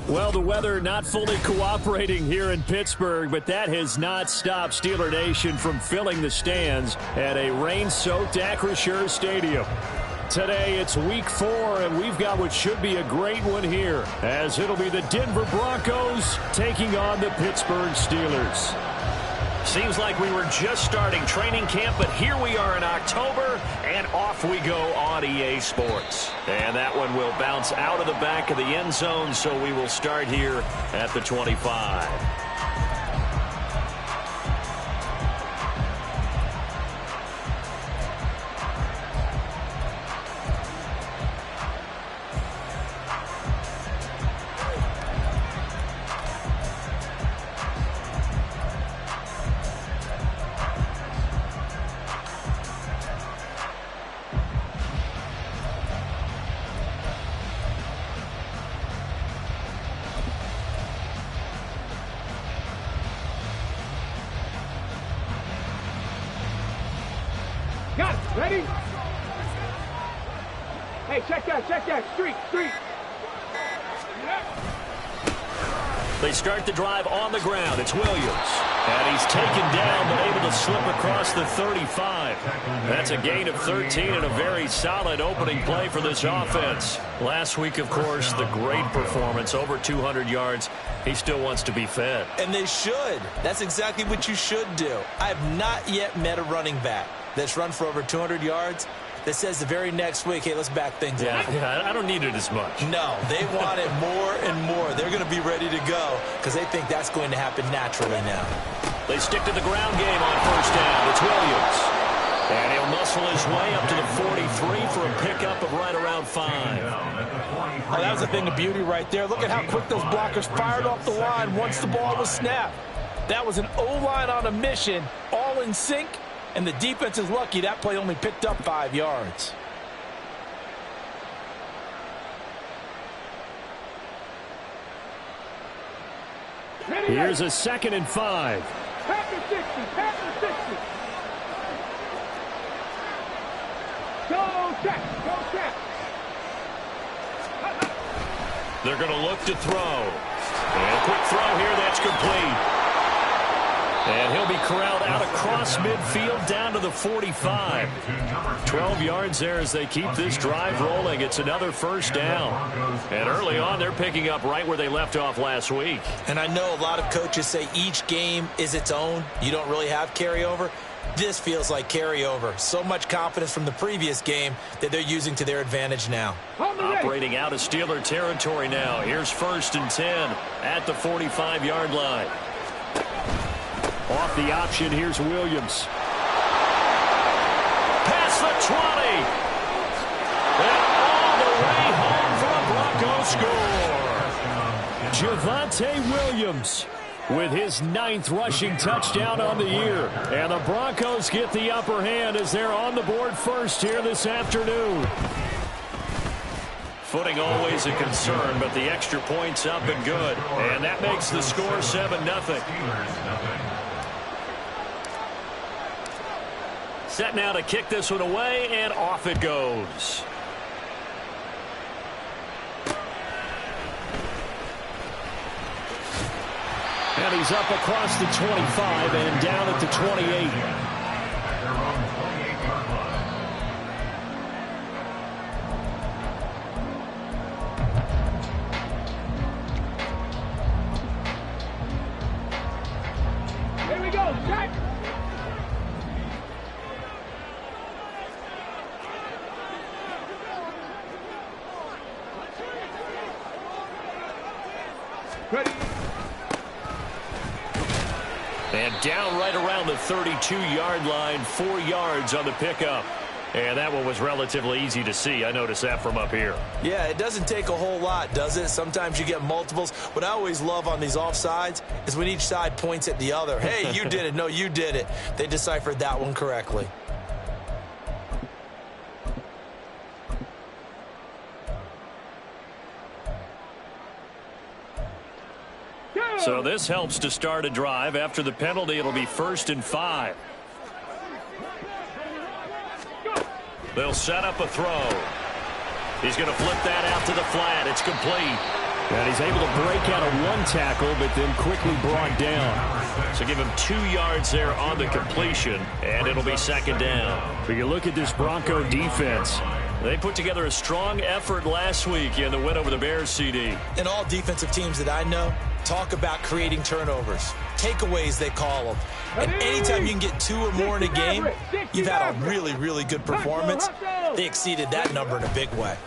Well, the weather not fully cooperating here in Pittsburgh, but that has not stopped Steeler Nation from filling the stands at a rain-soaked Acrisure Stadium. Today, it's week 4, and we've got what should be a great one here, as it'll be the Denver Broncos taking on the Pittsburgh Steelers. Seems like we were just starting training camp, but here we are in October, and off we go on EA Sports. And that one will bounce out of the back of the end zone, so we will start here at the 25. Got it. Ready? Hey, check that. Street. They start the drive on the ground. It's Williams. And he's taken down, but able to slip across the 35. That's a gain of 13 and a very solid opening play for this offense. Last week, of course, the great performance, over 200 yards. He still wants to be fed. And they should. That's exactly what you should do. I have not yet met a running back that's run for over 200 yards that says the very next week, hey, let's back things up. Yeah, I don't need it as much. No, they want it more and more. They're going to be ready to go because they think that's going to happen naturally now. They stick to the ground game on first down. It's Williams. And he'll muscle his way up to the 43 for a pickup of right around 5. Oh, that was a thing of beauty right there. Look at how quick those blockers fired off the line once the ball was snapped. That was an O-line on a mission, all in sync. And the defense is lucky that play only picked up 5 yards. Here's a 2nd and 5. Pack the 60. Go check. They're going to look to throw. And a quick throw here, that's complete. And he'll be corralled out across midfield down to the 45. 12 yards there as they keep this drive rolling. It's another first down. And early on, they're picking up right where they left off last week. And I know a lot of coaches say each game is its own. You don't really have carryover. This feels like carryover. So much confidence from the previous game that they're using to their advantage now. Operating out of Steeler territory now. Here's 1st and 10 at the 45-yard line. Off the option, here's Williams. Past the 20. And all the way home for a Bronco score. Javonte Williams with his 9th rushing touchdown on the year. And the Broncos get the upper hand as they're on the board first here this afternoon. Footing always a concern, but the extra point's up and good. And that makes the score 7-0. Set now to kick this one away, and off it goes. And he's up across the 25 and down at the 28. Here we go, check. Ready. And down right around the 32-yard line, 4 yards on the pickup. And that one was relatively easy to see. I noticed that from up here. Yeah, it doesn't take a whole lot, does it? Sometimes you get multiples. What I always love on these offsides is when each side points at the other. Hey, you did it. No, you did it. They deciphered that one correctly. So this helps to start a drive. After the penalty, it'll be 1st and 5. They'll set up a throw. He's going to flip that out to the flat. It's complete. And he's able to break out of one tackle, but then quickly brought down. So give him 2 yards there on the completion, and it'll be second down. But you look at this Bronco defense. They put together a strong effort last week in the win over the Bears, CD. And all defensive teams that I know talk about creating turnovers. Takeaways, they call them. And anytime you can get 2 or more in a game, you've had a really, really good performance. They exceeded that number in a big way.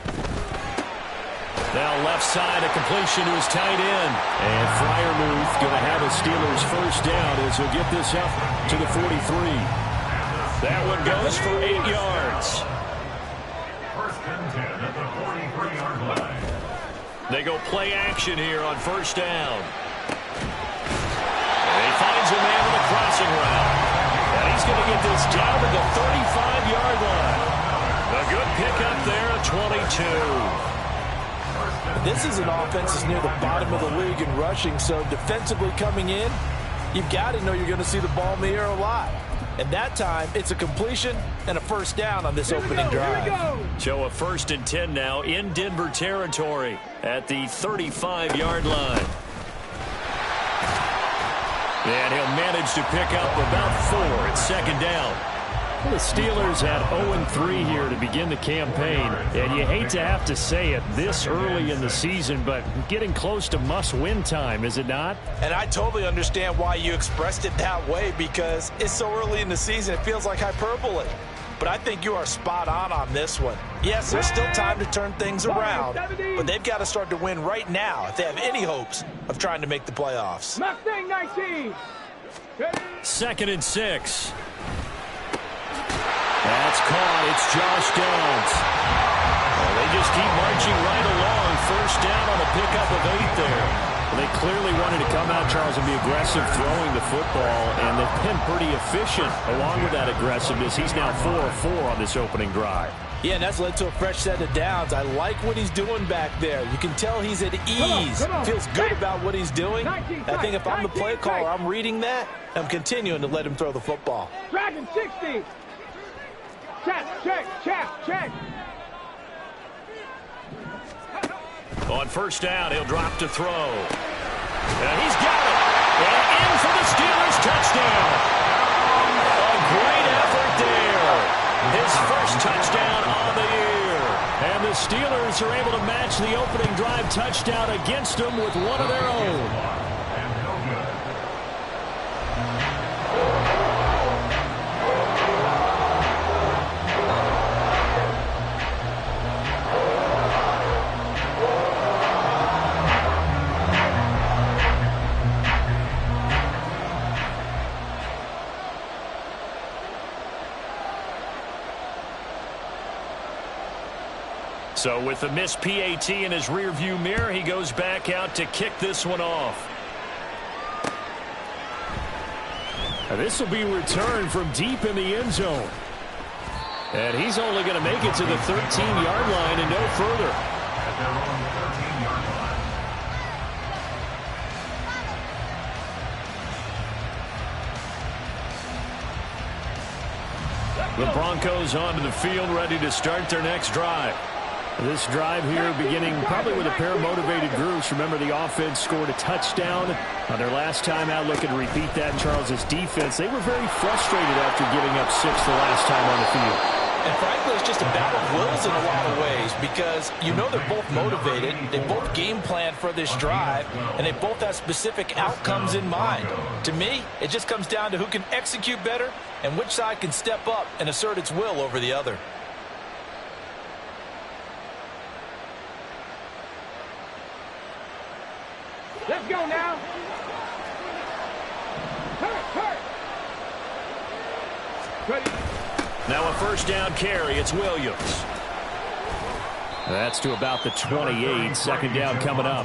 Now left side, a completion to his tight end. And Freiermuth going to have a Steelers first down as he'll get this up to the 43. That one goes for 8 yards. First and 10 at the 43-yard line. They go play action here on first down. And he finds a man with a crossing route. And he's going to get this down to the 35-yard line. A good pickup there at 22. This is an offense that's near the bottom of the league in rushing, so defensively coming in, you've got to know you're going to see the ball in the air a lot. And that time, it's a completion and a first down on this opening drive. So a 1st and 10 now in Denver territory at the 35-yard line. And he'll manage to pick up about 4 at second down. The Steelers had 0-3 here to begin the campaign, and you hate to have to say it this early in the season, but getting close to must-win time, is it not? And I totally understand why you expressed it that way, because it's so early in the season, it feels like hyperbole. But I think you are spot on this one. Yes, there's still time to turn things around, but they've got to start to win right now if they have any hopes of trying to make the playoffs. Mustang 19. 2nd and 6. That's caught. It's Josh Downs. Well, they just keep marching right along. First down on a pickup of 8 there. Well, they clearly wanted to come out, Charles, and be aggressive throwing the football, and they've been pretty efficient along with that aggressiveness. He's now 4 of 4 on this opening drive. Yeah, and that's led to a fresh set of downs. I like what he's doing back there. You can tell he's at ease. Feels good about what he's doing. I think if I'm the play caller, I'm reading that. I'm continuing to let him throw the football. Dragon 60. Check. On first down, he'll drop to throw. And he's got it. And in for the Steelers touchdown. A great effort there. His first touchdown on the year. And the Steelers are able to match the opening drive touchdown against them with one of their own. So with the missed PAT in his rearview mirror, he goes back out to kick this one off. This will be returned from deep in the end zone. And he's only going to make it to the 13-yard line and no further. The Broncos onto the field, ready to start their next drive. This drive here beginning probably with a pair of motivated groups. Remember, the offense scored a touchdown on their last time out. Looking to repeat that in Charles's defense. They were very frustrated after giving up 6 the last time on the field. And frankly, it's just a battle of wills in a lot of ways, because you know they're both motivated, they both game plan for this drive, and they both have specific outcomes in mind. To me, it just comes down to who can execute better and which side can step up and assert its will over the other. Let's go now. Hurt. Ready. Now a first down carry. It's Williams. That's to about the 28. Second down coming up.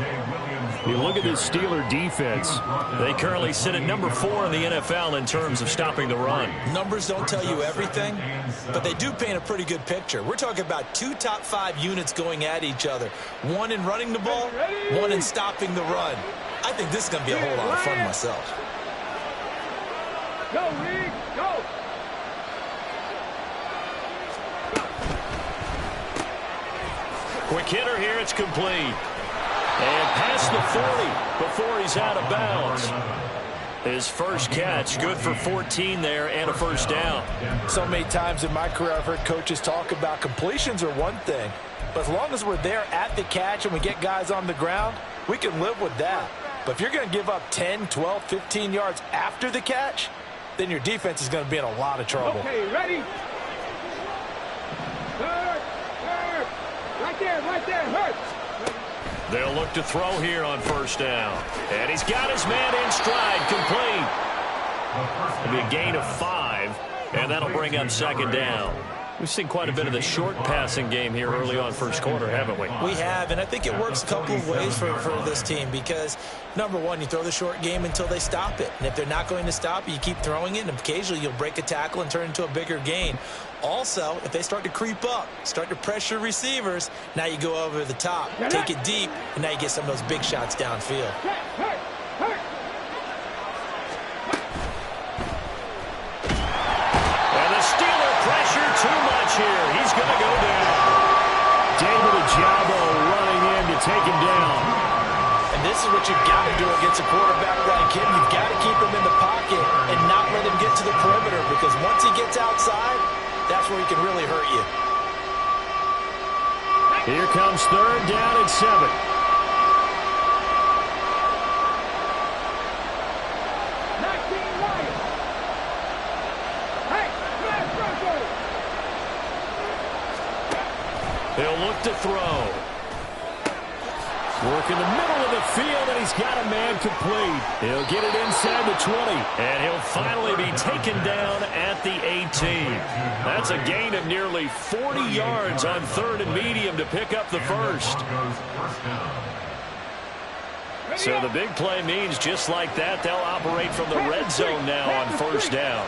You look at this Steeler defense. They currently sit at number 4 in the NFL in terms of stopping the run. Numbers don't tell you everything, but they do paint a pretty good picture. We're talking about 2 top 5 units going at each other. One in running the ball, one in stopping the run. I think this is going to be a whole lot of fun myself. Go, Reed, go. Quick hitter here. It's complete. And past the 40 before he's out of bounds. His first catch, good for 14 there and a first down. So many times in my career I've heard coaches talk about completions are one thing, but as long as we're there at the catch and we get guys on the ground, we can live with that. But if you're going to give up 10, 12, 15 yards after the catch, then your defense is going to be in a lot of trouble. Okay, ready? Hurt. Right there, hurt. They'll look to throw here on first down. And he's got his man in stride, complete. It'll be a gain of 5, and that'll bring up second down. We've seen quite a bit of the short passing game here early on first quarter, haven't we? We have, and I think it works a couple of ways for this team because, number one, you throw the short game until they stop it. And if they're not going to stop it, you keep throwing it, and occasionally you'll break a tackle and turn it into a bigger gain. Also, if they start to creep up, start to pressure receivers, now you go over the top, take it deep, and now you get some of those big shots downfield. And the Steeler pressure too much here. He's going to go down. David Ojabo running in to take him down. And this is what you've got to do against a quarterback like him. You've got to keep him in the pocket and not let him get to the perimeter because once he gets outside, that's where he can really hurt you. Here comes third down and 7. He'll look to throw. Work in the middle of the field, and he's got a man complete. He'll get it inside the 20. And he'll finally be taken down at the 18. That's a gain of nearly 40 yards on third and medium to pick up the first. So the big play means just like that, they'll operate from the red zone now on first down.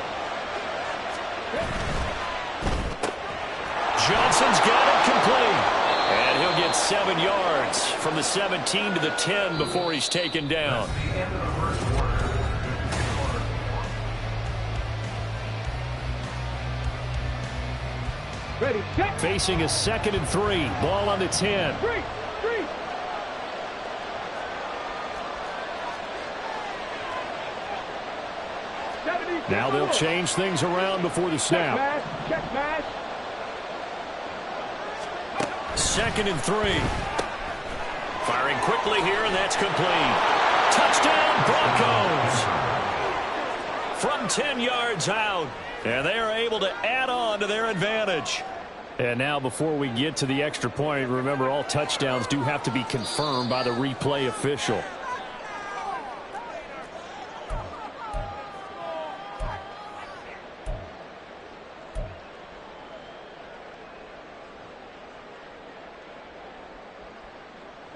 Johnson's got it complete. And he'll get 7 yards from the 17 to the 10 before he's taken down. Ready, set. Facing a 2nd and 3. Ball on the 10. Three. Now they'll change things around before the snap. Check mash. 2nd and 3. Firing quickly here, and that's complete. Touchdown, Broncos! From 10 yards out, and they are able to add on to their advantage. And now before we get to the extra point, remember all touchdowns do have to be confirmed by the replay official.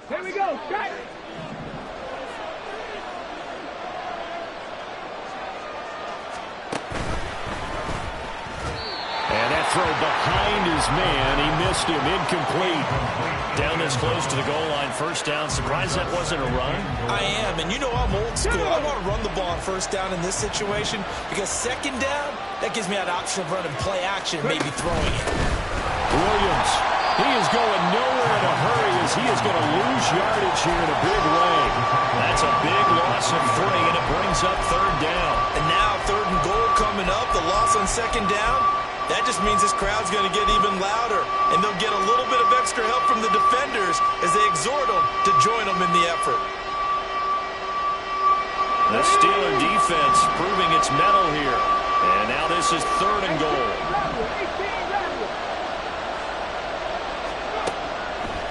Here we go, strike. And that throw behind his man, he missed him, incomplete. Down this close to the goal line, first down. Surprised that wasn't a run? I am, and you know I'm old school. I want to run the ball on first down in this situation because second down, that gives me that option of running play action, maybe throwing it. Williams, he is going nowhere in a hurry as he is going to lose yardage here in a big way. That's a big loss of 3, and it brings up third down. And now third and goal coming up, the loss on second down. That just means this crowd's going to get even louder, and they'll get a little bit of extra help from the defenders as they exhort them to join them in the effort. The Steeler defense proving its mettle here. And now this is third and goal.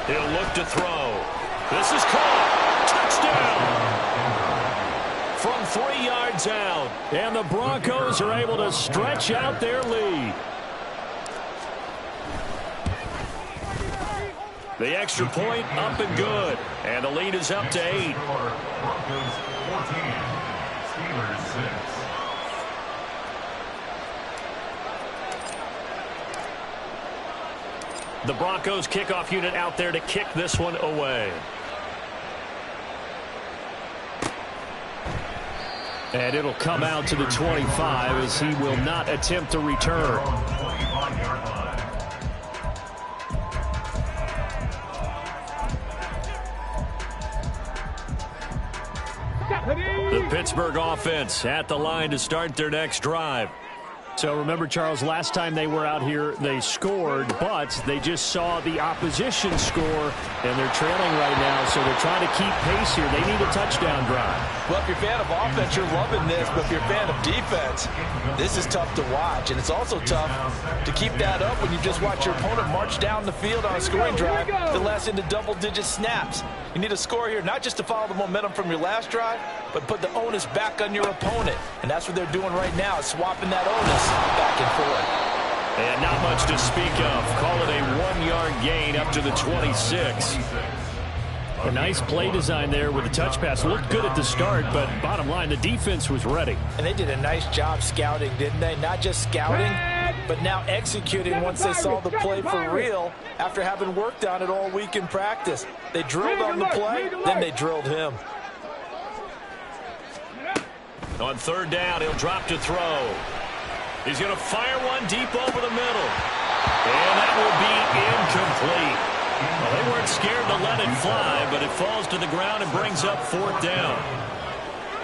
He'll look to throw. This is caught. Touchdown. From 3 yards out, and the Broncos are able to stretch out their lead. The extra point up and good. And the lead is up to 8. Broncos 14, Steelers 6. The Broncos kickoff unit out there to kick this one away. And it'll come out to the 25 as he will not attempt to return. Pittsburgh offense at the line to start their next drive. So remember, Charles, last time they were out here, they scored, but they just saw the opposition score, and they're trailing right now, so they're trying to keep pace here. They need a touchdown drive. Well, if you're a fan of offense, you're loving this, but if you're a fan of defense, this is tough to watch, and it's also tough to keep that up when you just watch your opponent march down the field on a scoring drive that lasts into double-digit snaps. You need a score here, not just to follow the momentum from your last drive, but put the onus back on your opponent, and that's what they're doing right now, swapping that onus back and forth. And not much to speak of. Call it a 1-yard gain up to the 26. A nice play design there with the touch pass. Looked good at the start, but bottom line, the defense was ready. And they did a nice job scouting, didn't they? Not just scouting, but now executing once they saw the play for real after having worked on it all week in practice. They drilled on the play, then they drilled him. On third down, he'll drop to throw. He's going to fire one deep over the middle. And that will be incomplete. Well, they weren't scared to let it fly, but it falls to the ground and brings up fourth down.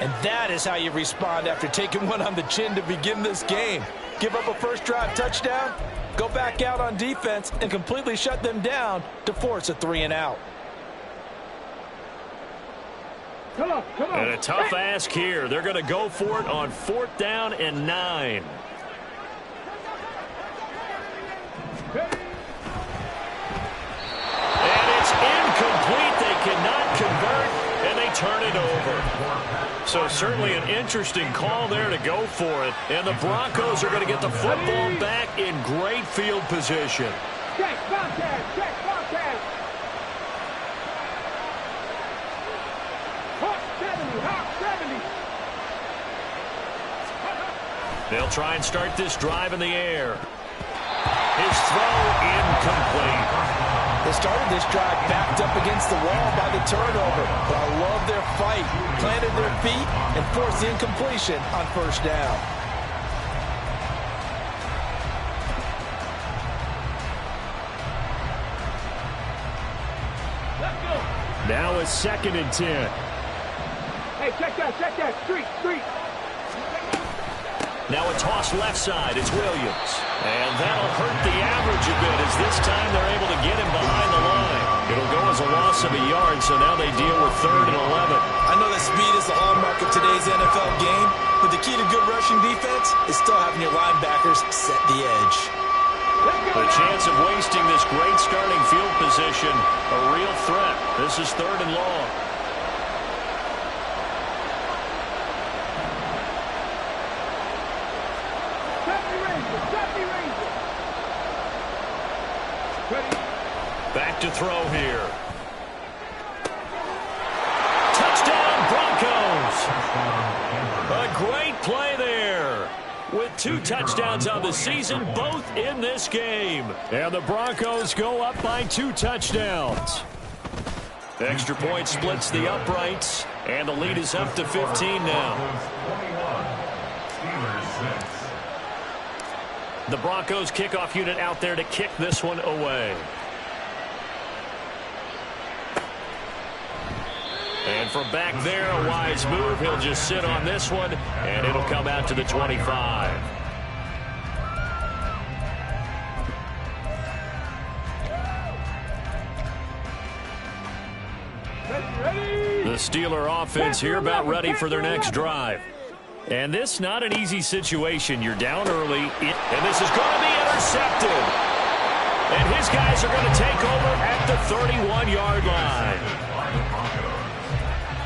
And that is how you respond after taking one on the chin to begin this game. Give up a first drive touchdown, go back out on defense, and completely shut them down to force a 3-and-out. Come on. And a tough ask here. They're going to go for it on fourth down and 9. And it's incomplete. They cannot convert, and they turn it over. So certainly an interesting call there to go for it. And the Broncos are going to get the football back in great field position. Check, Bobcat. Hawk 70. They'll try and start this drive in the air. His throw incomplete. They started this drive backed up against the wall by the turnover, but I love their fight. Planted their feet and forced the incompletion on first down. Now it's 2nd and 10. Hey, check that. Street. Now a toss left side. It's Williams. And that'll hurt the average a bit as this time they're able to get him behind the line. It'll go as a loss of a yard, so now they deal with 3rd and 11. I know that speed is the hallmark of today's NFL game, but the key to good rushing defense is still having your linebackers set the edge. The chance of wasting this great starting field position, a real threat. This is 3rd and long. Back to throw here. Touchdown, Broncos! A great play there. With 2 touchdowns on the season, both in this game. And the Broncos go up by 2 touchdowns. Extra point splits the uprights, and the lead is up to 15 now. The Broncos kickoff unit out there to kick this one away. And from back there, a wise move. He'll just sit on this one, and it'll come out to the 25. The Steeler offense here about ready for their next drive. And this not an easy situation. You're down early, and this is going to be intercepted. And his guys are going to take over at the 31-yard line.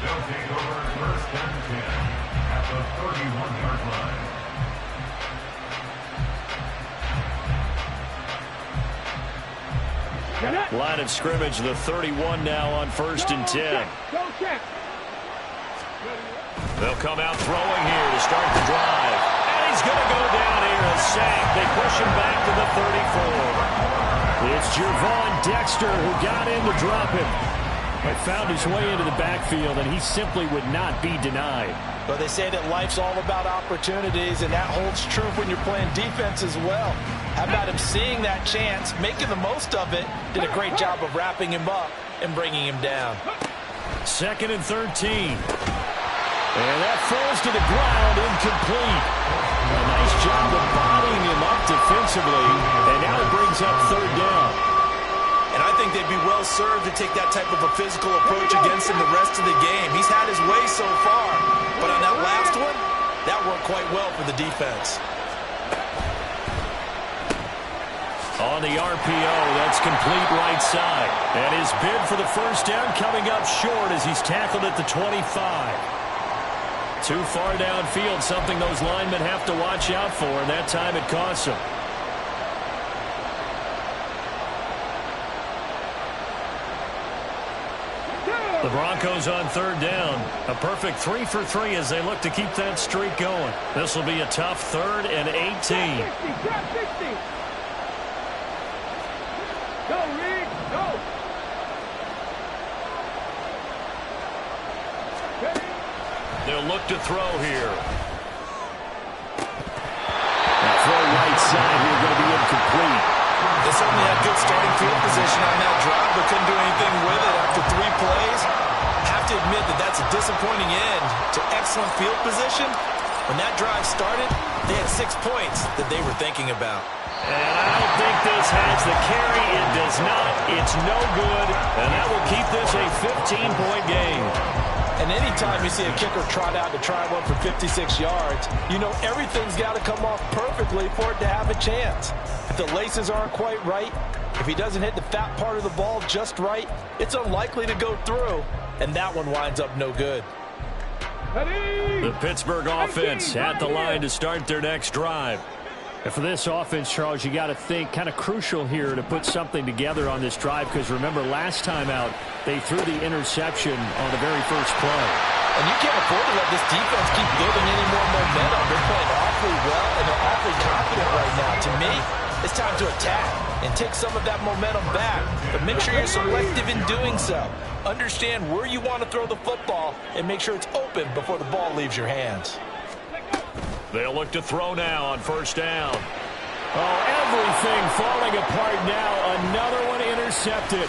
They'll take over 1st and 10 at the 31-yard line. Line of scrimmage, the 31 now on 1st and 10. They'll come out throwing here to start the drive. And he's going to go down here, a sack. They push him back to the 34. It's Gervon Dexter who got in to drop him. But found his way into the backfield, and he simply would not be denied. But they say that life's all about opportunities, and that holds true when you're playing defense as well. How about him seeing that chance, making the most of it, did a great job of wrapping him up and bringing him down. 2nd and 13. And that falls to the ground, incomplete. A nice job of bodying him up defensively, and now it brings up third down. And I think they'd be well served to take that type of a physical approach against him the rest of the game. He's had his way so far, but on that last one, that worked quite well for the defense. On the RPO, that's complete right side. And his bid for the first down coming up short as he's tackled at the 25. Too far downfield, something those linemen have to watch out for, and that time it costs them. The Broncos on third down. A perfect 3 for 3 as they look to keep that streak going. This will be a tough 3rd and 18. Go, Reed, go. They'll look to throw here. That throw right side here going to be incomplete. They certainly had good starting field position on that drive, but couldn't do anything with it after 3 plays. Have to admit that that's a disappointing end to excellent field position. When that drive started, they had 6 points that they were thinking about. And I don't think this has the carry. It does not. It's no good. And that will keep this a 15-point game. And anytime you see a kicker trot out to try one for 56 yards, you know everything's got to come off perfectly for it to have a chance. If the laces aren't quite right, if he doesn't hit the fat part of the ball just right, it's unlikely to go through. And that one winds up no good. The Pittsburgh offense at the line to start their next drive. And for this offense, Charles, you got to think kind of crucial here to put something together on this drive, because remember last time out they threw the interception on the very first play. And you can't afford to let this defense keep building any more momentum. They're playing awfully well, and they're awfully confident right now. To me, it's time to attack and take some of that momentum back. But make sure you're selective in doing so. Understand where you want to throw the football and make sure it's open before the ball leaves your hands. They'll look to throw now on first down. Oh, everything falling apart now. Another one intercepted.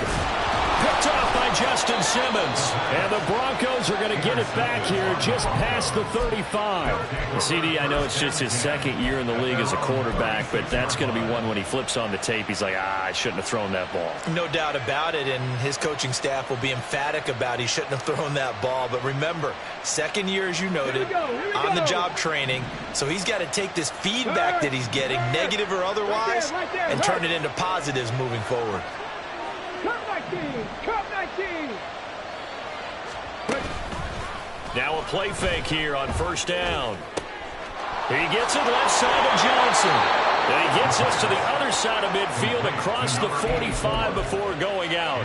Picked off by Justin Simmons. And the Broncos are going to get it back here just past the 35. CD, I know it's just his second year in the league as a quarterback, but that's going to be one when he flips on the tape. He's like, I shouldn't have thrown that ball. No doubt about it, and his coaching staff will be emphatic about he shouldn't have thrown that ball. But remember, second year, as you noted, on-the-job training. So he's got to take this feedback that he's getting, negative or otherwise, and turn it into positives moving forward. Cut 19. Now a play fake here on first down. He gets it left side of Johnson. And he gets us to the other side of midfield across the 45 before going out.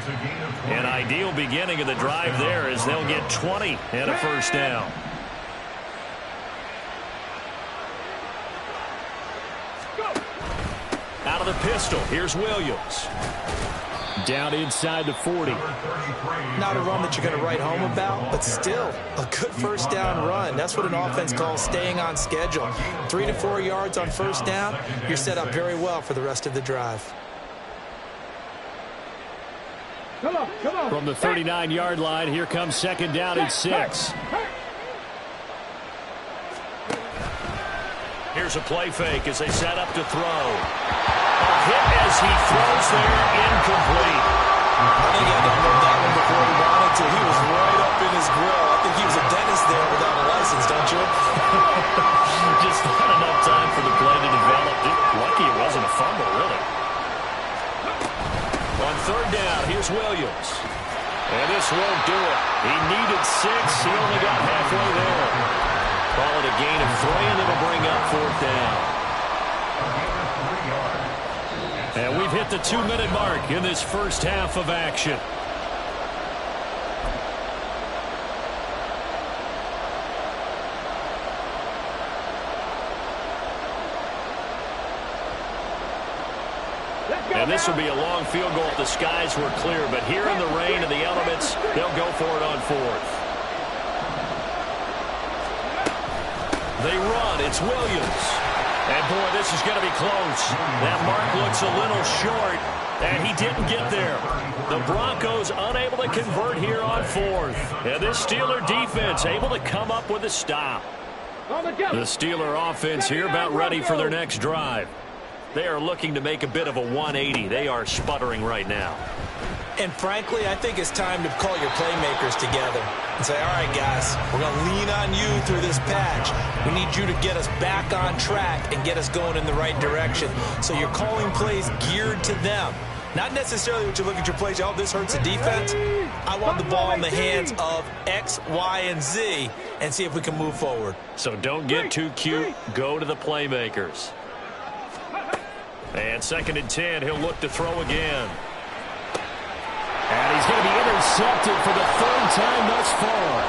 An ideal beginning of the drive there as they'll get 20 and a first down. Out of the pistol, here's Williams. Down inside the 40. Not a run that you're going to write home about, but still a good first down run. That's what an offense calls staying on schedule. 3 to 4 yards on first down, you're set up very well for the rest of the drive. Come on. From the 39-yard line, here comes second down and 6. Here's a play fake as they set up to throw. Hit as he throws there, incomplete. I think he had to unload that one before he wanted to. He was right up in his grill. I think he was a dentist there without a license, don't you? Just not enough time for the play to develop. Lucky it wasn't a fumble, really. On third down, here's Williams. And this won't do it. He needed 6. He only got halfway there. Call it a gain of 3, and it'll bring up fourth down. And we've hit the 2-minute mark in this first half of action. And this will be a long field goal if the skies were clear. But here in the rain and the elements, they'll go for it on fourth. They run. It's Williams. And, boy, this is going to be close. That mark looks a little short. And he didn't get there. The Broncos unable to convert here on fourth. And this Steeler defense able to come up with a stop. The Steeler offense here about ready for their next drive. They are looking to make a bit of a 180. They are sputtering right now. And frankly, I think it's time to call your playmakers together and say, all right, guys, we're going to lean on you through this patch. We need you to get us back on track and get us going in the right direction. So you're calling plays geared to them. Not necessarily what you look at your plays, oh, this hurts the defense. I want the ball in the hands of X, Y, and Z and see if we can move forward. So don't get too cute. Go to the playmakers. And 2nd and 10, he'll look to throw again. And he's going to be intercepted for the 3rd time thus far.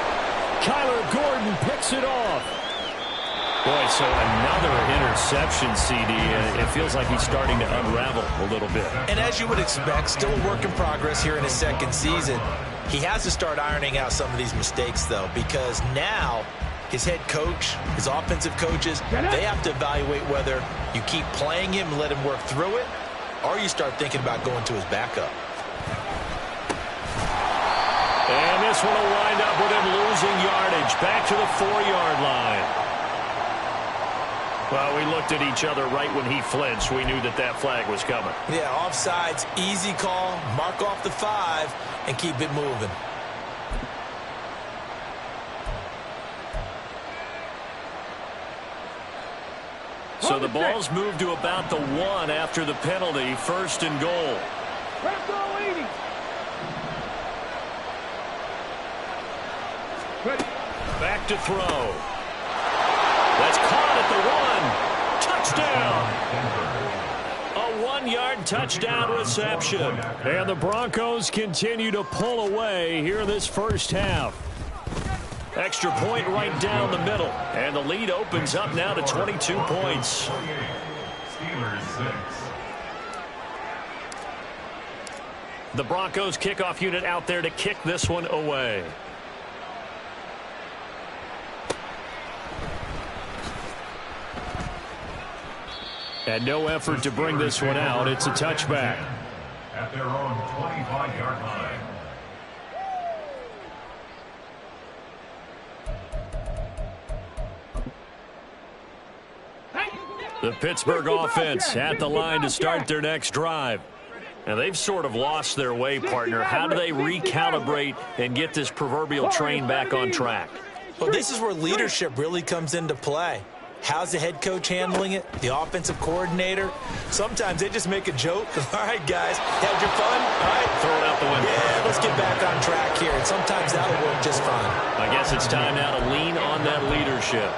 Kyler Gordon picks it off. Boy, so another interception, CD. It feels like he's starting to unravel a little bit. And as you would expect, still a work in progress here in his 2nd season. He has to start ironing out some of these mistakes, though, because now his head coach, his offensive coaches, they have to evaluate whether you keep playing him and let him work through it, or you start thinking about going to his backup. And this one will wind up with him losing yardage back to the 4-yard line. Well, we looked at each other right when he flinched. We knew that that flag was coming. Yeah, offsides, easy call, mark off the 5, and keep it moving. So the ball's moved to about the 1 after the penalty, 1st and goal. Back to throw. That's caught at the 1. Touchdown. A 1-yard touchdown reception. And the Broncos continue to pull away here in this first half. Extra point right down the middle. And the lead opens up now to 22 points. Steelers 6. The Broncos kickoff unit out there to kick this one away. And no effort to bring this one out. It's a touchback. At their own 25-yard line. The Pittsburgh offense at the line to start their next drive. And they've sort of lost their way, partner. How do they recalibrate and get this proverbial train back on track? Well, this is where leadership really comes into play. How's the head coach handling it? The offensive coordinator? Sometimes they just make a joke. All right, guys, had your fun? All right. Throw it out the window. Yeah, let's get back on track here. And sometimes that'll work just fine. I guess it's time now to lean on that leadership.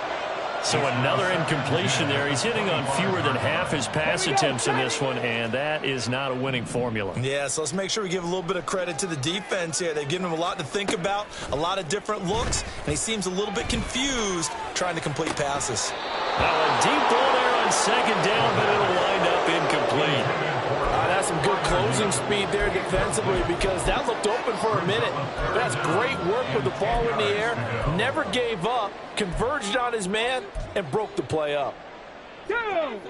So another incompletion there. He's hitting on fewer than half his pass attempts in this one, and that is not a winning formula. Yeah, so let's make sure we give a little bit of credit to the defense here. They've given him a lot to think about, a lot of different looks, and he seems a little bit confused trying to complete passes. Now a deep ball there on 2nd down, but it'll wind up incomplete. That's some good closing speed there defensively because that looked open for a minute. That's great work with the ball in the air. Never gave up, converged on his man, and broke the play up.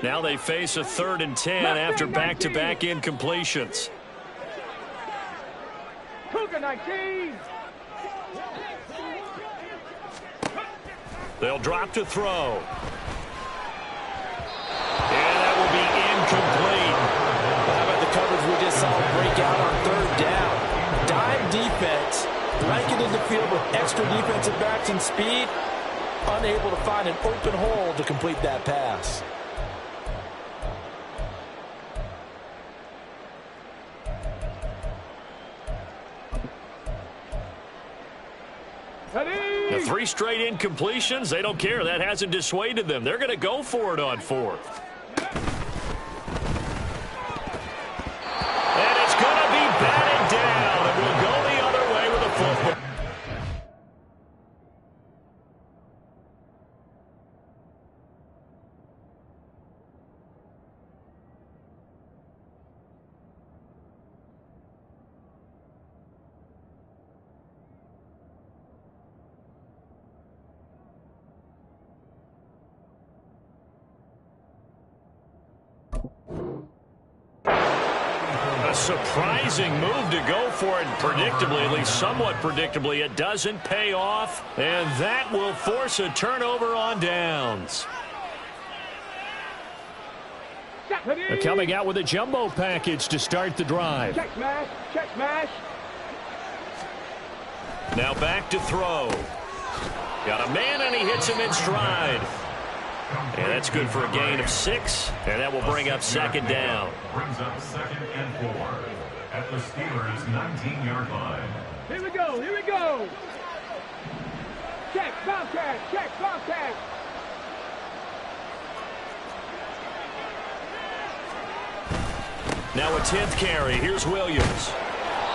Now they face a 3rd and 10 after back-to-back incompletions. They'll drop to throw. And that will be incomplete. How about the coverage we just saw break out on 3rd down? Dime defense, blanketed the field with extra defensive backs and speed, unable to find an open hole to complete that pass. The 3 straight incompletions, they don't care. That hasn't dissuaded them. They're going to go for it on 4th. And it's going to be batted down, and we'll go the other way with a football. A surprising move to go for it predictably, at least somewhat predictably. It doesn't pay off, and that will force a turnover on downs. They're coming out with a jumbo package to start the drive. Check smash, check smash. Now back to throw. Got a man, and he hits him in stride. And that's good for a gain of 6, and that will bring up second down. Brings up 2nd and 4 at the Steelers' 19-yard line. Here we go, here we go. Check, Bobcat, check, Bobcat. Now a 10th carry. Here's Williams.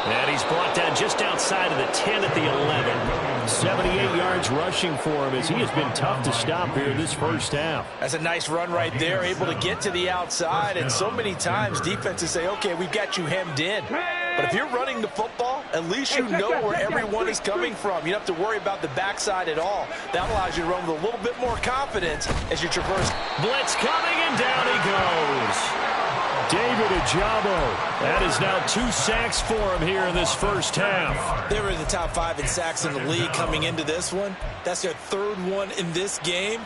And he's brought down just outside of the 10 at the 11. 78 yards rushing for him as he has been tough to stop here this first half. That's a nice run right there, able to get to the outside. And so many times defenses say, okay, we've got you hemmed in. But if you're running the football, at least you know where everyone is coming from. You don't have to worry about the backside at all. That allows you to run with a little bit more confidence as you traverse. Blitz coming, and down he goes. David Ajabo. That is now 2 sacks for him here in this first half. They were in the top 5 in sacks in the league coming into this one. That's their 3rd one in this game.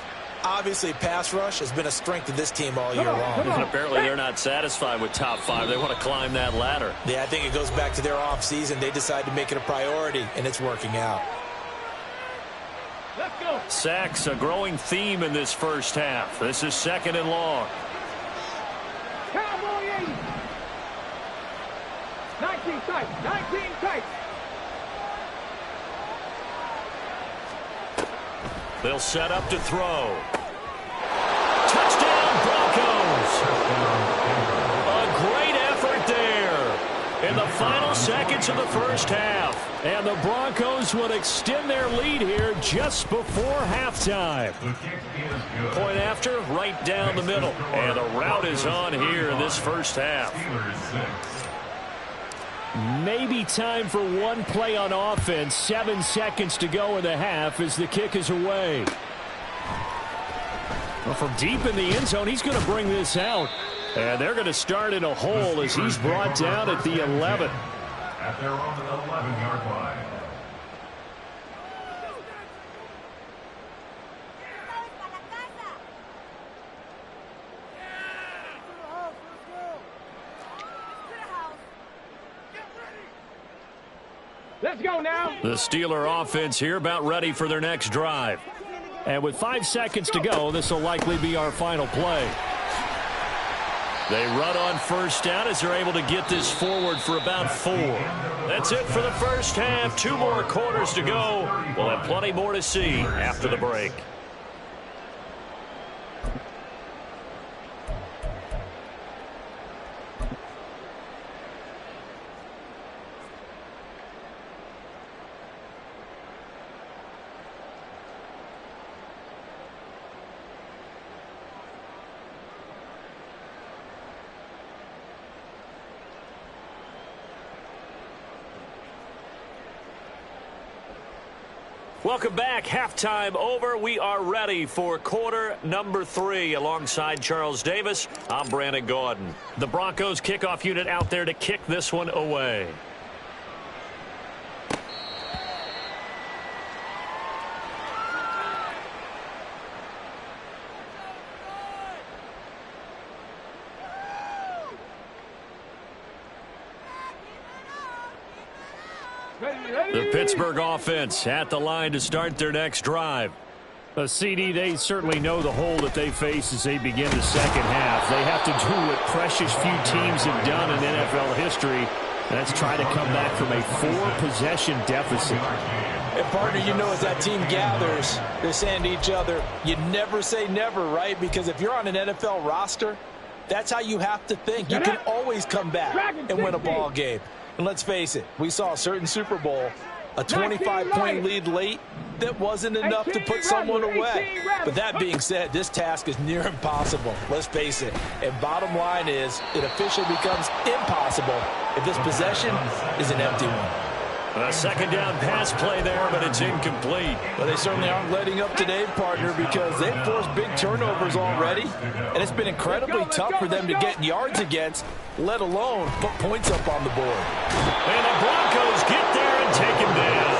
Obviously, pass rush has been a strength of this team all year long. And apparently they're not satisfied with top 5. They want to climb that ladder. Yeah, I think it goes back to their offseason. They decided to make it a priority, and it's working out. Let's go. Sacks, a growing theme in this first half. This is 2nd and long. Cowboy 80. 19 tight, 19 tight. They'll set up to throw. Touchdown, Broncos! A great effort there in the final seconds of the first half. And the Broncos would extend their lead here just before halftime. Point after, right down the middle. And the route is on here in this first half. Maybe time for one play on offense. 7 seconds to go in the half as the kick is away. Well, from deep in the end zone, he's going to bring this out. And they're going to start in a hole as he's brought down at the 11. At their own 11-yard line. Let's go now. The Steeler offense here about ready for their next drive. And with 5 seconds to go, this will likely be our final play. They run on first down as they're able to get this forward for about 4. That's it for the first half. 2 more quarters to go. We'll have plenty more to see after the break. Welcome back. Halftime over. We are ready for quarter number 3. Alongside Charles Davis, I'm Brandon Gaudin. The Broncos kickoff unit out there to kick this one away. The Pittsburgh offense at the line to start their next drive. CD, they certainly know the hole that they face as they begin the second half. They have to do what precious few teams have done in NFL history, and that's try to come back from a 4-possession deficit. And partner, you know, as that team gathers, they're saying to each other, you never say never, right? Because if you're on an NFL roster, that's how you have to think. You can always come back and win a ball game. And let's face it, we saw a certain Super Bowl, a 25-point lead late that wasn't enough to put someone away. But that being said, this task is near impossible. Let's face it. And bottom line is, it officially becomes impossible if this possession is an empty one. A second down pass play there, but it's incomplete. Well, they certainly aren't letting up today, partner, because they've forced big turnovers already, and it's been incredibly tough for them to get yards against, let alone put points up on the board. And the Broncos get there and take him down.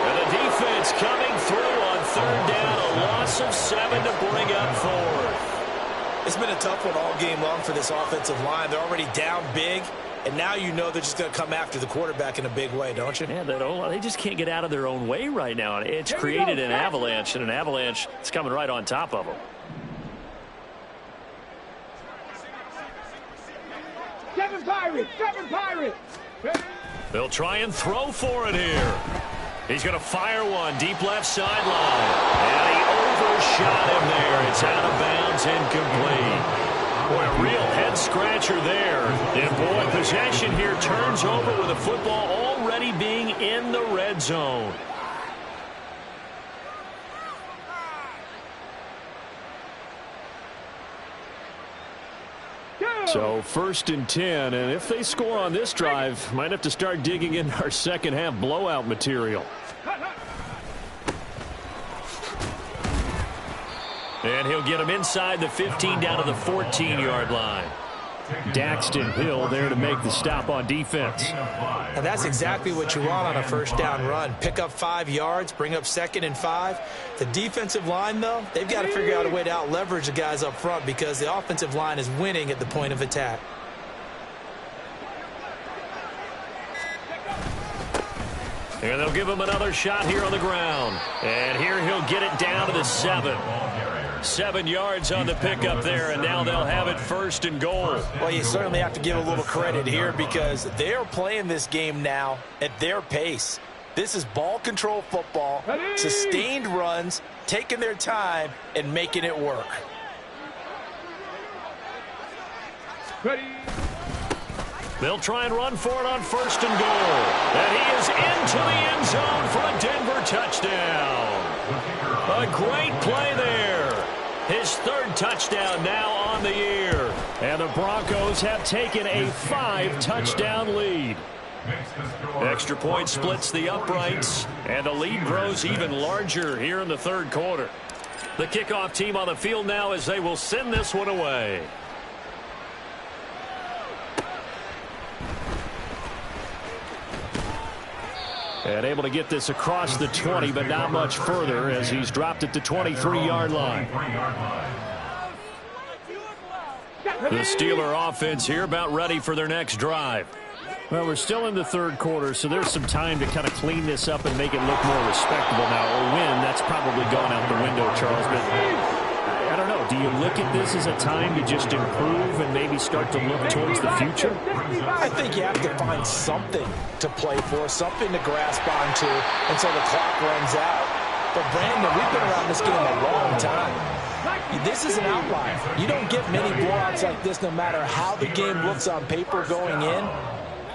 And the defense coming through on third down, a loss of 7 to bring up fourth. It's been a tough one all game long for this offensive line. They're already down big. And now you know they're just going to come after the quarterback in a big way, don't you? Yeah, they just can't get out of their own way right now. It's created an avalanche, and an avalanche is coming right on top of them. Seven Pirates. They'll try and throw for it here. He's going to fire one deep left sideline. And he overshot him there. It's out of bounds, incomplete. Boy, a real head-scratcher there. And, boy, possession here turns over with the football already being in the red zone. So 1st and 10, and if they score on this drive, might have to start digging in our second-half blowout material. And he'll get him inside the 15 down to the 14-yard line. Daxton Hill there to make the stop on defense. And that's exactly what you want on a first down run. Pick up 5 yards, bring up 2nd and 5. The defensive line, though, they've got to figure out a way to out-leverage the guys up front because the offensive line is winning at the point of attack. And they'll give him another shot here on the ground. And here he'll get it down to the 7. 7 yards on the pickup there, and now they'll have it 1st and goal. Well, you certainly have to give a little credit here because they're playing this game now at their pace. This is ball control football, sustained runs, taking their time, and making it work. They'll try and run for it on 1st and goal. And he is into the end zone for a Denver touchdown. A great play there. His 3rd touchdown now on the year. And the Broncos have taken a 5-touchdown lead. Extra point splits the uprights, and the lead grows even larger here in the 3rd quarter. The kickoff team on the field now as they will send this one away. And able to get this across the 20, but not much further as he's dropped it to 23-yard line. The Steeler offense here about ready for their next drive. Well, we're still in the 3rd quarter, so there's some time to kind of clean this up and make it look more respectable now. Or win, that's probably gone out the window, Charles. But I don't know. Do you look at this as a time to just improve and maybe start to look towards the future? I think you have to find something to play for, something to grasp onto until the clock runs out. But, Brandon, we've been around this game a long time. This is an outlier. You don't get many blowouts like this no matter how the game looks on paper going in.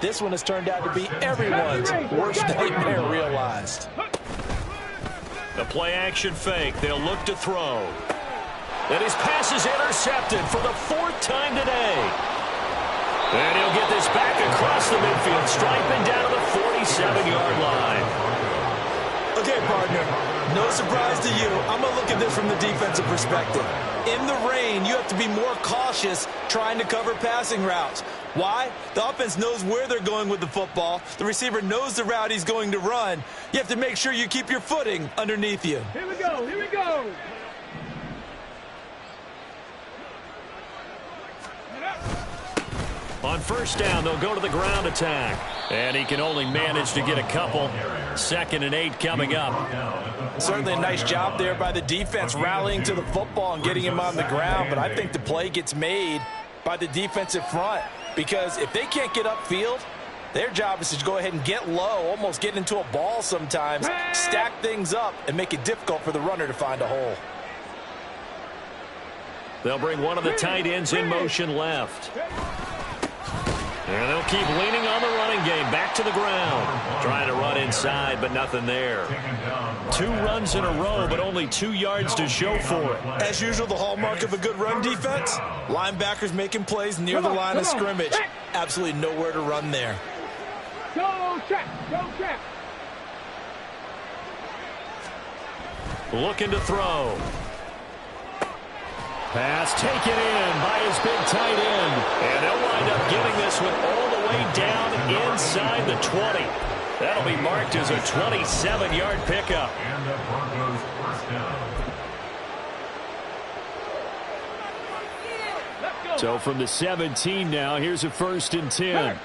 This one has turned out to be everyone's worst nightmare realized. The play-action fake. They'll look to throw. And his pass is intercepted for the 4th time today. And he'll get this back across the midfield, striping down to the 47-yard line. Okay, partner, no surprise to you. I'm going to look at this from the defensive perspective. In the rain, you have to be more cautious trying to cover passing routes. Why? The offense knows where they're going with the football. The receiver knows the route he's going to run. You have to make sure you keep your footing underneath you. Here we go. On 1st down, they'll go to the ground attack. And he can only manage to get a couple. 2nd and 8 coming up. Certainly a nice job there by the defense rallying to the football and getting him on the ground. But I think the play gets made by the defensive front. Because if they can't get upfield, their job is to go ahead and get low, almost get into a ball sometimes, stack things up, and make it difficult for the runner to find a hole. They'll bring one of the tight ends in motion left. And they'll keep leaning on the running game. Back to the ground. Trying to run inside, but nothing there. 2 runs in a row, but only 2 yards to show for it. As usual, the hallmark of a good run defense, linebackers making plays near the line of scrimmage. Absolutely nowhere to run there. Go trap. Go trap. Looking to throw. Pass taken in by his big tight end. And they'll wind up getting this one all the way down inside the 20. That'll be marked as a 27-yard pickup. And the Broncos first down. So from the 17 now, here's a 1st and 10.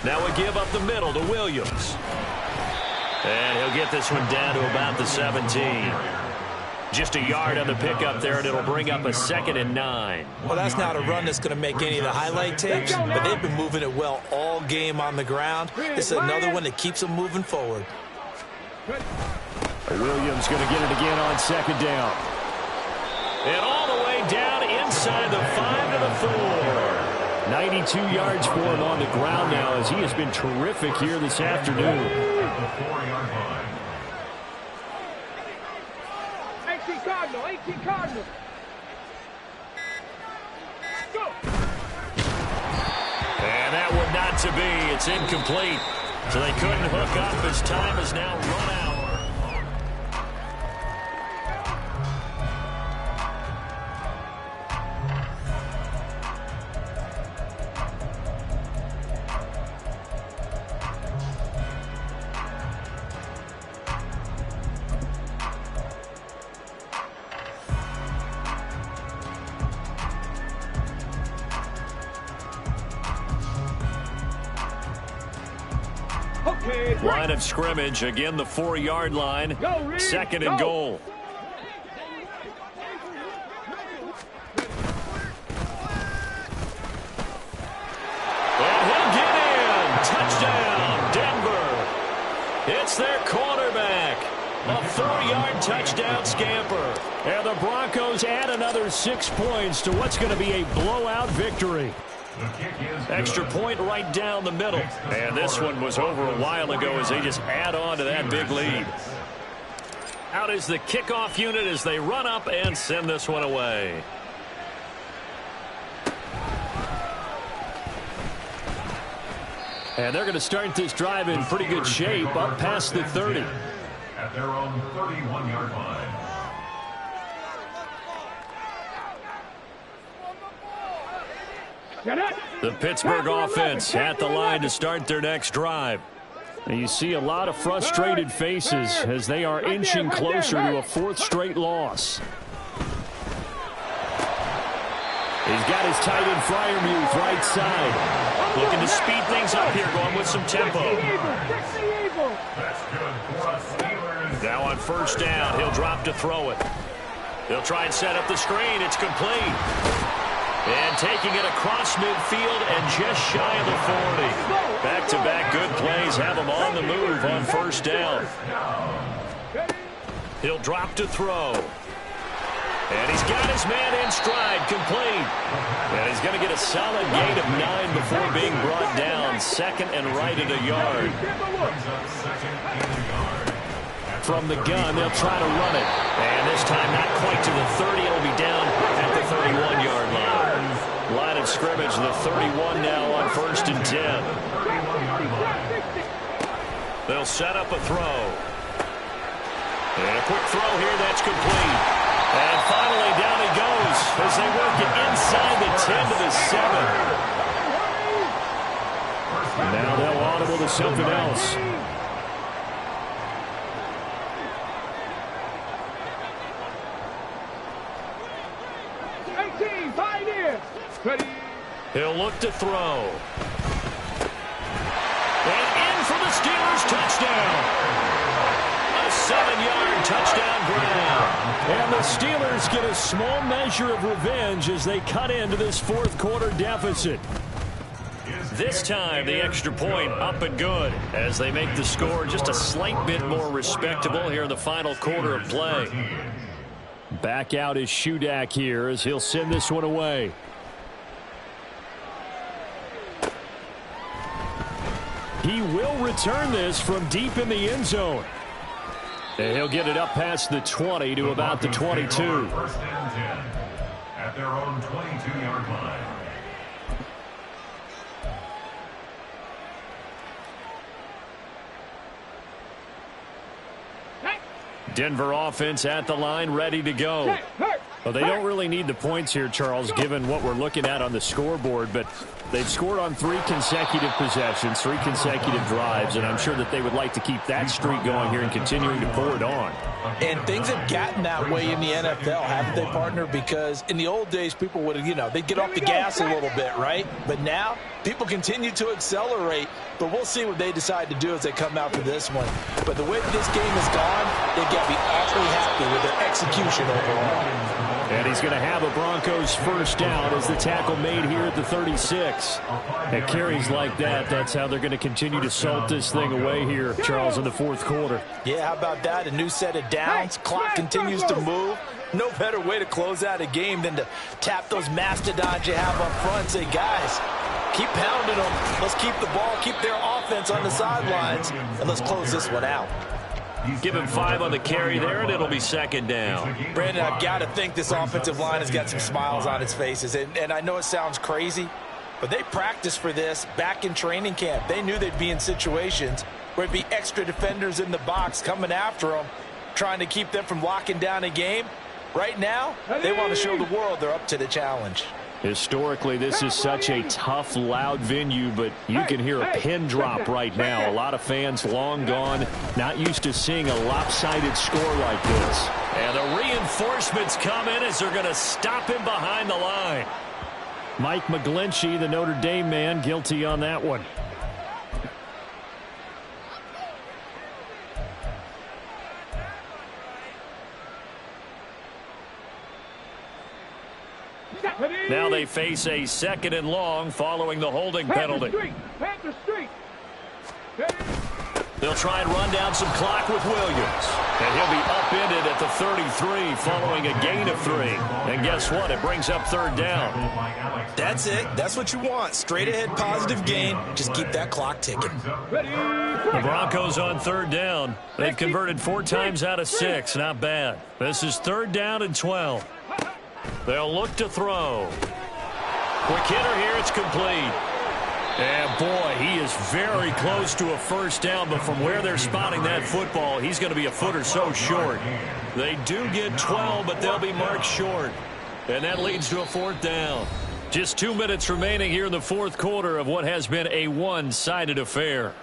Now we give up the middle to Williams. And he'll get this one down to about the 17. Just a yard on the pickup there, and it'll bring up a 2nd and 9. Well, that's not a run that's going to make any of the highlight tapes, but they've been moving it well all game on the ground. This is another one that keeps them moving forward. Williams going to get it again on 2nd down. And all the way down inside the 5 to the 4. 92 yards for him on the ground now, as he has been terrific here this afternoon. At the 4-yard line. 18 Cardinal. 18 Cardinal. Go. And that one not to be. It's incomplete. So they couldn't hook up as time is now run out. Line of scrimmage, again the 4-yard line. 2nd and goal. And he'll get in. Touchdown, Denver. It's their quarterback. A 4-yard touchdown scamper. And the Broncos add another 6 points to what's going to be a blowout victory. Extra point right down the middle. And this one was over a while ago as they just add on to that big lead. Out is the kickoff unit as they run up and send this one away. And they're going to start this drive in pretty good shape up past the 30. At their own 31-yard line. The Pittsburgh offense at the line to start their next drive. And you see a lot of frustrated faces as they are inching closer to a 4th straight loss. He's got his tight end Freiermuth right side. Looking to speed things up here, going with some tempo. That's good for us Steelers. Now on 1st down, he'll drop to throw it. They'll try and set up the screen. It's complete. And taking it across midfield and just shy of the 40. Back-to-back good plays have him on the move on 1st down. He'll drop to throw. And he's got his man in stride, complete. And he's going to get a solid gain of 9 before being brought down. 2nd and right at a yard. From the gun, they'll try to run it. And this time not quite to the 30. It'll be down at the 31-yard line. Line of scrimmage, the 31 now on 1st and 10. They'll set up a throw. And a quick throw here, that's complete. And finally down he goes as they work it inside the 10 to the 7. Now they'll audible to something else. He'll look to throw. And in for the Steelers touchdown. A 7-yard touchdown grab. And the Steelers get a small measure of revenge as they cut into this 4th quarter deficit. This time the extra point up and good as they make the score just a slight bit more respectable here in the final quarter of play. Back out is Shudak here as he'll send this one away. He will return this from deep in the end zone. And he'll get it up past the 20 to about the 22. 1st and 10 at their own 22-yard line. Denver offense at the line, ready to go. Well, they don't really need the points here, Charles, given what we're looking at on the scoreboard, but they've scored on 3 consecutive possessions, 3 consecutive drives, and I'm sure that they would like to keep that streak going here and continuing to pour it on. And things have gotten that way in the NFL, haven't they, partner? Because in the old days, people would have, they'd get off the gas a little bit, right? But now, people continue to accelerate, but we'll see what they decide to do as they come out for this one. But the way this game has gone, they've got to be awfully happy with their execution overall. And he's going to have a Broncos first down as the tackle made here at the 36. At carries like that, that's how they're going to continue to salt this thing away here, Charles, in the fourth quarter. Yeah, how about that? A new set of downs. Clock continues to move. No better way to close out a game than to tap those mastodons you have up front and say, guys, keep pounding them. Let's keep the ball, keep their offense on the sidelines, and let's close this one out. Give him 5 on the carry there, and it'll be second down. Brandon, I've got to think this offensive line has got some smiles on its faces. And I know it sounds crazy, but they practiced for this back in training camp. They knew they'd be in situations where it'd be extra defenders in the box coming after them, trying to keep them from locking down a game. Right now, they want to show the world they're up to the challenge. Historically, this is such a tough, loud venue, but you can hear a pin drop right now. A lot of fans long gone, not used to seeing a lopsided score like this. And the reinforcements come in as they're going to stop him behind the line. Mike McGlinchey, the Notre Dame man, guilty on that one. Now they face a 2nd and long following the holding penalty. They'll try and run down some clock with Williams. And he'll be upended at the 33 following a gain of 3. And guess what? It brings up 3rd down. That's it. That's what you want. Straight ahead positive gain. Just keep that clock ticking. The Broncos on 3rd down. They've converted 4 times out of 6. Not bad. This is 3rd down and 12. They'll look to throw. Quick hitter here. It's complete. And, boy, he is very close to a first down, but from where they're spotting that football, he's going to be a foot or so short. They do get 12, but they'll be marked short. And that leads to a 4th down. Just 2 minutes remaining here in the 4th quarter of what has been a one-sided affair.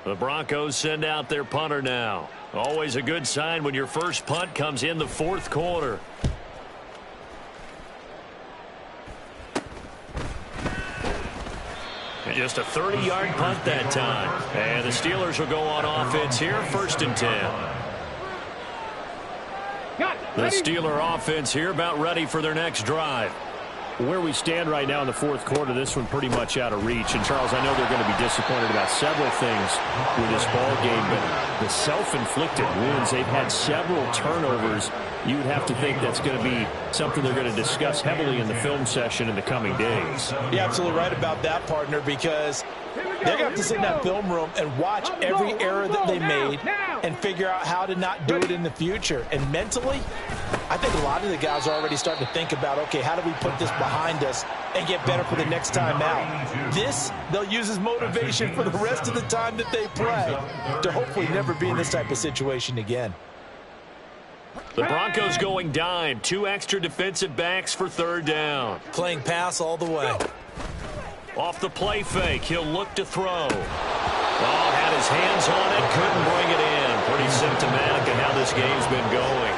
The Broncos send out their punter now. Always a good sign when your first punt comes in the 4th quarter. Just a 30-yard punt that time. And the Steelers will go on offense here, 1st and 10. The Steeler offense here about ready for their next drive. Where we stand right now in the 4th quarter, this one pretty much out of reach. And, Charles, I know they're going to be disappointed about several things with this ball game, but the self-inflicted wounds, they've had several turnovers. You would have to think that's going to be something they're going to discuss heavily in the film session in the coming days. You're absolutely right about that, partner, because they're going to have to sit in that film room and watch every error that they made and figure out how to not do it in the future. And mentally, I think a lot of the guys are already starting to think about, okay, how do we put this behind us and get better for the next time out? This, they'll use as motivation for the rest of the time that they play to hopefully never be in this type of situation again. The Broncos going dime. 2 extra defensive backs for 3rd down. Playing pass all the way. Off the play fake, he'll look to throw. Oh, had his hands on it, couldn't bring it in. Pretty symptomatic of how this game's been going.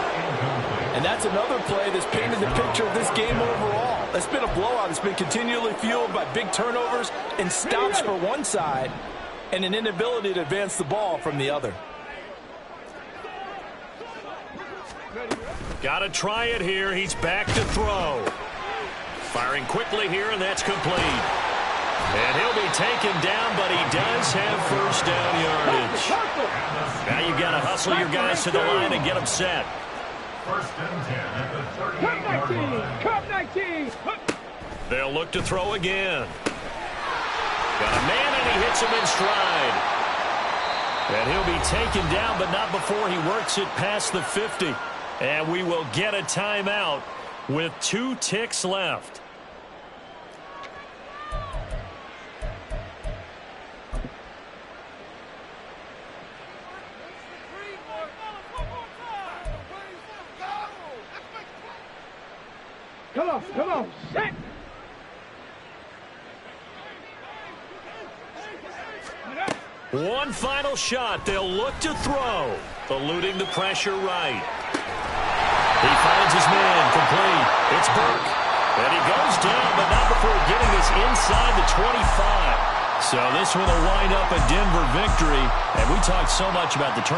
And that's another play that's painted the picture of this game overall. It's been a blowout. It's been continually fueled by big turnovers and stops for one side and an inability to advance the ball from the other. Got to try it here. He's back to throw. Firing quickly here, and that's complete. And he'll be taken down, but he does have first down yardage. Now you've got to hustle your guys to the line and get them set. 1st and 10 at the 38-yard line. Come 19. They'll look to throw again. Got a man, and he hits him in stride. And he'll be taken down, but not before he works it past the 50. And we will get a timeout with 2 ticks left. Come on, set. One final shot. They'll look to throw. Eluding the pressure right. He finds his man. Complete. It's Burke. And he goes down, but not before getting this inside the 25. So this one will wind up a Denver victory. And we talked so much about the turnover.